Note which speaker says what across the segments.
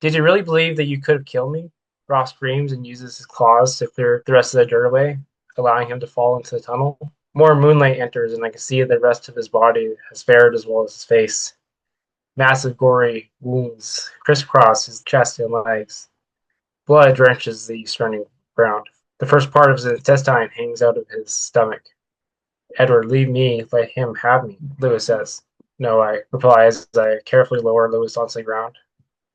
Speaker 1: Did you really believe that you could have killed me? Ross screams and uses his claws to clear the rest of the dirt away, allowing him to fall into the tunnel. More moonlight enters, and I can see the rest of his body has fared as well as his face. Massive gory wounds crisscross his chest and legs. Blood drenches the surrounding ground. The first part of his intestine hangs out of his stomach. Edward, leave me, let him have me, Lewis says. No, I reply as I carefully lower Lewis onto the ground.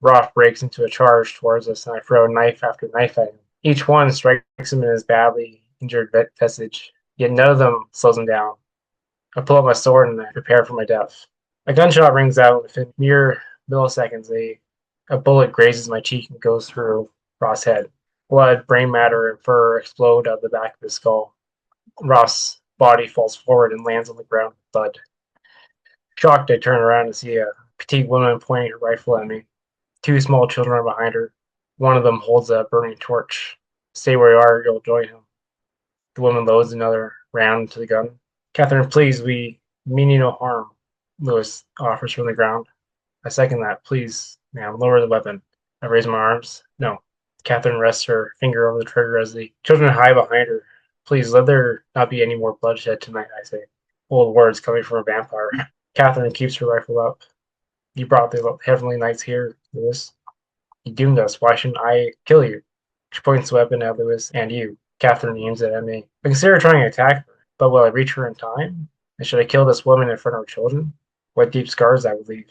Speaker 1: Roth breaks into a charge towards us, and I throw knife after knife at him. Each one strikes him in his badly injured visage, yet none of them slows him down. I pull out my sword and I prepare for my death. A gunshot rings out. Within mere milliseconds, a bullet grazes my cheek and goes through Roth's head. Blood, brain matter, and fur explode out the back of his skull. Roth's body falls forward and lands on the ground with thud. Shocked, I turn around and see a petite woman pointing her rifle at me. Two small children are behind her. One of them holds a burning torch. Stay where you are, you'll join him. The woman loads another round into the gun. Katherine, please, we mean you no harm, Lewis offers from the ground. I second that. Please, ma'am, lower the weapon. I raise my arms. No. Katherine rests her finger over the trigger as the children hide behind her. Please, let there not be any more bloodshed tonight, I say. Old words coming from a vampire. Katherine keeps her rifle up. You brought the heavenly knights here, Lewis. You doomed us. Why shouldn't I kill you? She points the weapon at Lewis and you. Katherine aims it at me. I consider trying to attack her, but will I reach her in time? And should I kill this woman in front of her children? What deep scars that would leave.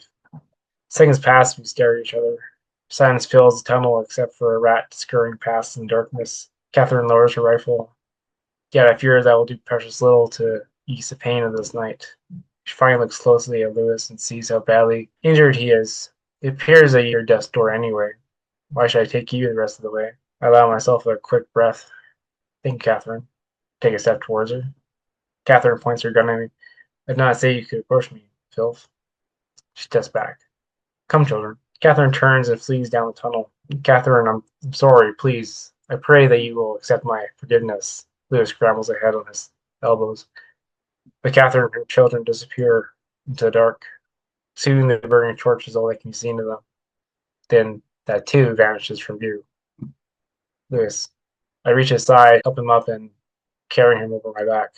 Speaker 1: Seconds pass, we stare at each other. Silence fills the tunnel except for a rat scurrying past in the darkness. Katherine lowers her rifle. Yet I fear that will do precious little to ease the pain of this night. She finally looks closely at Lewis and sees how badly injured he is. It appears that you're death's door anyway. Why should I take you the rest of the way? I allow myself a quick breath. Thank you, Katherine. Take a step towards her. Katherine points her gun at me. I did not say you could approach me, filth. She steps back. Come, children. Katherine turns and flees down the tunnel. Katherine, I'm sorry, please. I pray that you will accept my forgiveness. Lewis scrambles ahead on his elbows. But Katherine and her children disappear into the dark. Soon the burning torch is all that can be seen of them. Then that too vanishes from view. Lewis. I reach his side, help him up, and carry him over my back.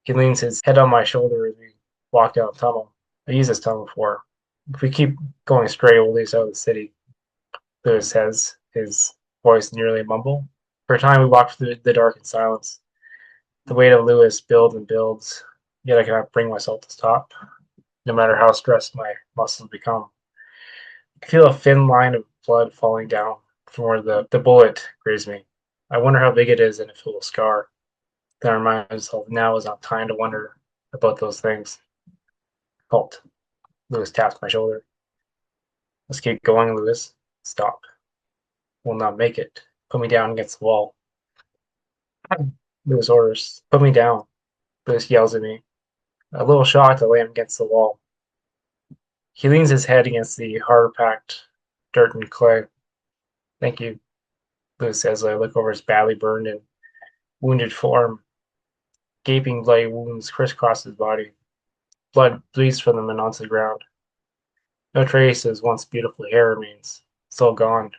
Speaker 1: He leans his head on my shoulder as we walk down the tunnel. I used this tunnel before. If we keep going straight, we'll lead us out of the city. Lewis says, his voice nearly a mumble. For a time, we walk through the dark in silence. The weight of Lewis builds and builds, yet I cannot bring myself to stop, no matter how stressed my muscles become. I feel a thin line of blood falling down from where the bullet grazed me. I wonder how big it is and if it will scar. Then I remind myself now is not time to wonder about those things. Halt. Lewis taps my shoulder. Let's keep going, Lewis. Stop. We'll not make it. Put me down against the wall. Lewis orders. Put me down. Lewis yells at me. A little shocked, I lay him against the wall. He leans his head against the hard-packed dirt and clay. Thank you, Lewis says as I look over his badly burned and wounded form. Gaping bloody wounds crisscross his body. Blood bleeds from them and onto the ground. No trace of his once beautiful hair remains. It's all gone.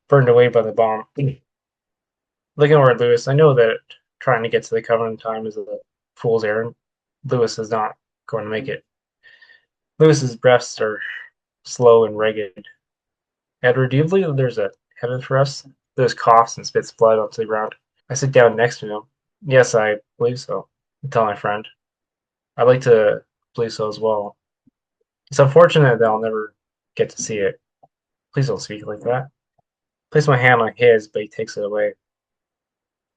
Speaker 1: Burned away by the bomb. Looking over at Lewis, I know that trying to get to the coven in time is a fool's errand. Lewis is not going to make it. Lewis's breaths are slow and ragged. Edward, do you believe there's a heaven for us? Lewis coughs and spits blood onto the ground. I sit down next to him. Yes, I believe so. I tell my friend. I'd like to believe so as well. It's unfortunate that I'll never get to see it. Please don't speak like that. Place my hand on his, but he takes it away.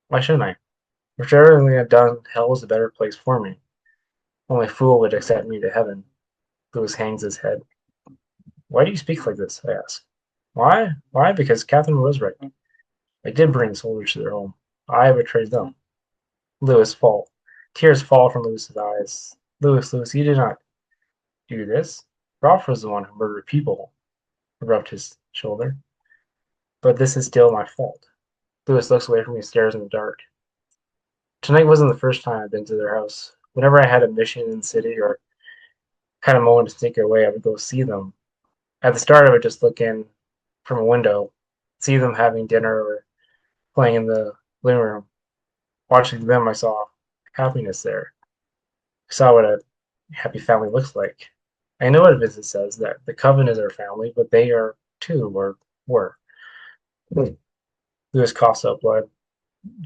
Speaker 1: Why shouldn't I? Whichever thing I've done, hell is a better place for me. Only a fool would accept me to heaven. Lewis hangs his head. Why do you speak like this? I ask. Why? Why? Because Katherine was right. I did bring soldiers to their home. I betrayed them. Lewis fall. Tears fall from Lewis's eyes. Lewis, you did not do this. Ralph was the one who murdered people. He rubbed his shoulder. But this is still my fault. Lewis looks away from me and stares in the dark. Tonight wasn't the first time I'd been to their house. Whenever I had a mission in the city or had a moment to sneak away, I would go see them. At the start, I would just look in, from a window, see them having dinner or playing in the living room. Watching them, I saw happiness there. I saw what a happy family looks like. I know what Vincent says that the coven is our family, but they are too, or were. Lewis coughs up blood.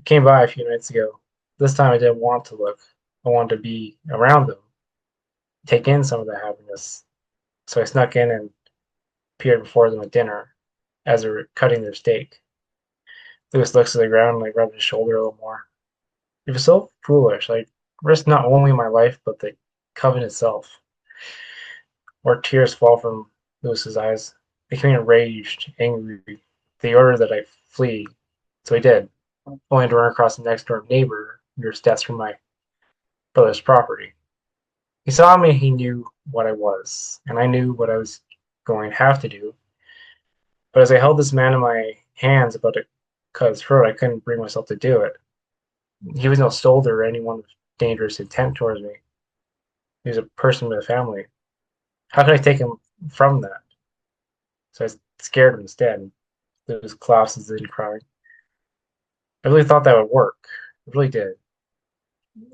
Speaker 1: Came by a few nights ago. This time I didn't want to look. I wanted to be around them, take in some of the happiness. So I snuck in and appeared before them at dinner as they were cutting their steak. Lewis looks to the ground and I rub his shoulder a little more. It was so foolish. I risked not only my life, but the coven itself. More tears fall from Lewis's eyes, becoming enraged, angry. They ordered that I flee. So I did, only to run across the next door neighbor near steps from my brother's property. He saw me, he knew what I was, and I knew what I was going to have to do. But as I held this man in my hands about to cut his throat, I couldn't bring myself to do it. He was no soldier or anyone with dangerous intent towards me. He was a person with a family. How could I take him from that? So I scared him instead. His collapses in crying. I really thought that would work. I really did.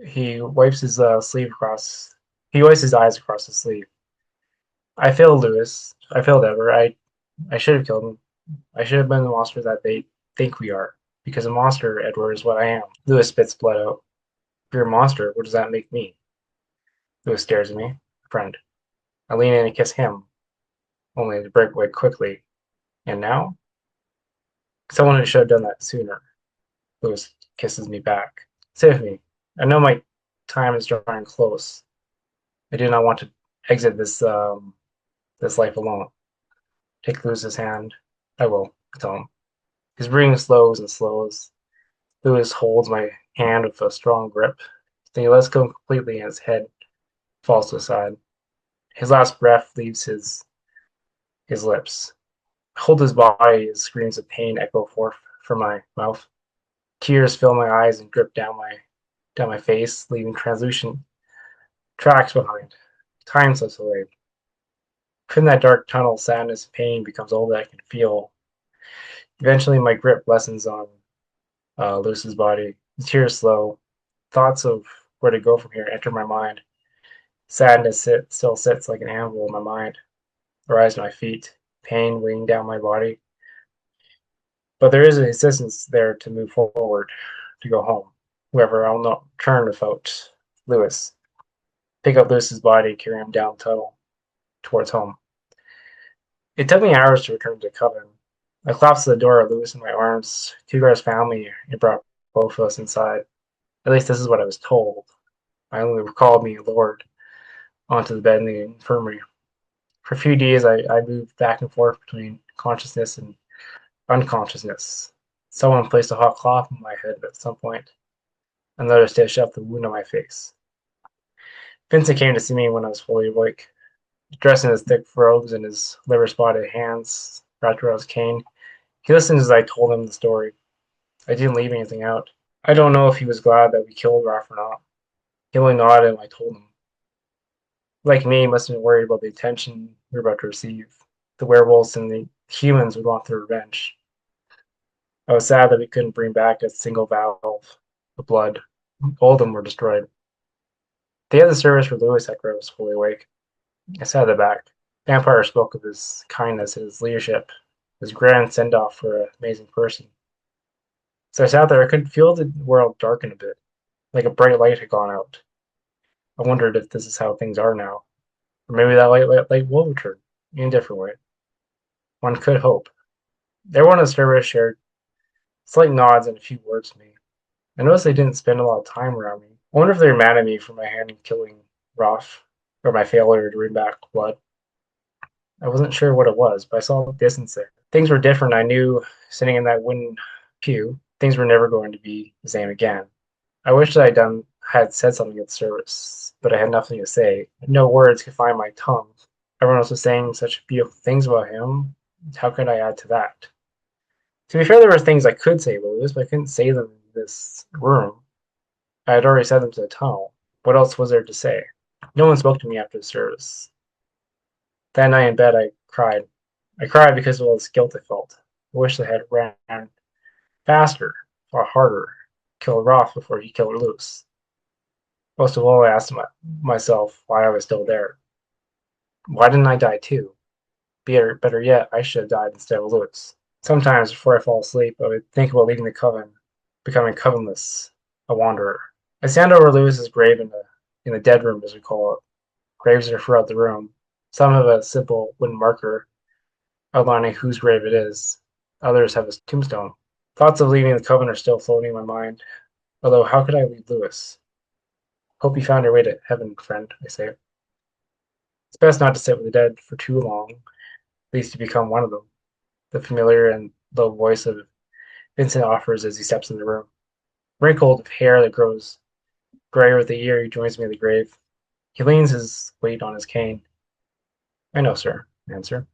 Speaker 1: He wipes his sleeve across. He wipes his eyes across his sleeve. I failed Lewis. I failed Ever. I should have killed him. I should have been the monster that they think we are. Because a monster, Edward, is what I am. Lewis spits blood out. If you're a monster, what does that make me? Lewis stares at me. Friend. I lean in and kiss him, only to break away quickly. And now? Someone who should have done that sooner. Lewis kisses me back. Stay with me. I know my time is drawing close. I do not want to exit this life alone. Take Lewis's hand. I will, I tell him. His breathing slows and slows. Lewis holds my hand with a strong grip. Then he lets go completely and his head falls to the side. His last breath leaves his lips. I hold his body as screams of pain echo forth from my mouth. Tears fill my eyes and drip down my face, leaving translucent tracks behind. Time slips away. In that dark tunnel, sadness and pain becomes all that I can feel. Eventually, my grip lessens on Luce's body. The tears slow. Thoughts of where to go from here enter my mind. Sadness still sits like an anvil in my mind. I rise to my feet, pain weighing down my body. But there is an insistence there to move forward, to go home. However, I'll not turn without Lewis. Pick up Lewis's body, carry him down the tunnel towards home. It took me hours to return to the coven. I collapsed to the door, Lewis in my arms. Two guards found me and brought both of us inside. At least this is what I was told. I only recalled being lowered onto the bed in the infirmary. For a few days, I moved back and forth between consciousness and unconsciousness. Someone placed a hot cloth on my head at some point. Another stitched up the wound on my face. Vincent came to see me when I was fully awake. Dressed in his thick robes and his liver-spotted hands wrapped around his cane. He listened as I told him the story. I didn't leave anything out. I don't know if he was glad that we killed Raph or not. He only nodded when I told him. Like me, he must have been worried about the attention we were about to receive. The werewolves and the humans would want their revenge. I was sad that we couldn't bring back a single valve of blood. All of them were destroyed. They had the service for Lewis after I was fully awake. I sat at the back. Vampire spoke of his kindness and his leadership, his grand send-off for an amazing person. So I sat there, I could feel the world darken a bit, like a bright light had gone out. I wondered if this is how things are now. Or maybe that light will return in a different way. One could hope. Everyone in the service shared slight nods and a few words to me. I noticed they didn't spend a lot of time around me. I wonder if they were mad at me for my hand in killing Roth, or my failure to bring back blood. I wasn't sure what it was, but I saw distance there. Things were different. I knew sitting in that wooden pew, things were never going to be the same again. I wish that had said something at the service, but I had nothing to say. No words could find my tongue. Everyone else was saying such beautiful things about him. How could I add to that? To be fair, there were things I could say about Lewis, but I couldn't say them in this room. I had already said them to the tunnel. What else was there to say? No one spoke to me after the service. That night in bed, I cried. I cried because of all the guilt I felt. I wish I had ran faster, fought harder, killed Roth before he killed Lewis. Most of all, I asked myself why I was still there. Why didn't I die too? Better yet, I should have died instead of Lewis. Sometimes before I fall asleep, I would think about leaving the coven, becoming covenless, a wanderer. I stand over Lewis's grave in the dead room, as we call it. Graves are throughout the room. Some have a simple wooden marker outlining whose grave it is. Others have a tombstone. Thoughts of leaving the coven are still floating in my mind. Although, how could I leave Lewis? Hope you found your way to heaven, friend, I say. It's best not to sit with the dead for too long, at least to become one of them. The familiar and low voice of Vincent offers as he steps in the room. Wrinkled with hair that grows gray with the year, he joins me at the grave. He leans his weight on his cane. I know, sir, I answer.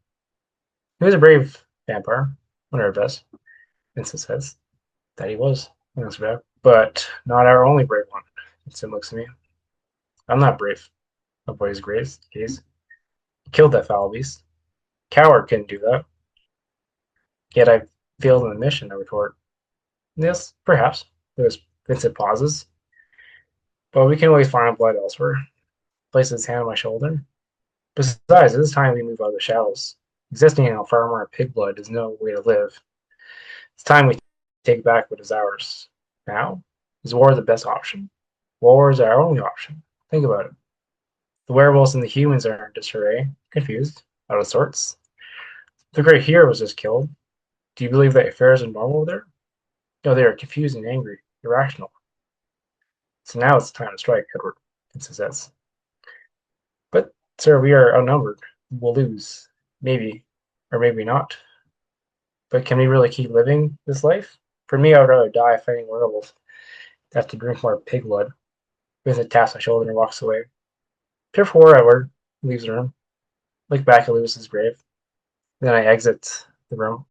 Speaker 1: He was a brave vampire, one of our best, Vincent says. That he was, I answer back. But not our only brave one. Vincent looks at me. I'm not brave. Avoid his gaze. He killed that foul beast. Coward couldn't do that. Yet I failed in the mission, I retort. Yes, perhaps. Vincent pauses. But we can always find blood elsewhere. Places his hand on my shoulder. Besides, it is time we move out of the shadows. Existing in a farmer of pig blood is no way to live. It's time we take back what is ours. Now, is war the best option? War is our only option. Think about it. The werewolves and the humans are in disarray, confused, out of sorts. The great hero was just killed. Do you believe that affairs are normal there? No, they are confused and angry, irrational. So now it's time to strike, Edward, Vincent says. But, sir, we are outnumbered. We'll lose. Maybe, or maybe not. But can we really keep living this life? For me, I would rather die fighting werewolves than have to drink more pig blood. Vincent taps my shoulder and walks away. Fearful Edward leaves the room. Look back at Lewis's grave. Then I exit the room.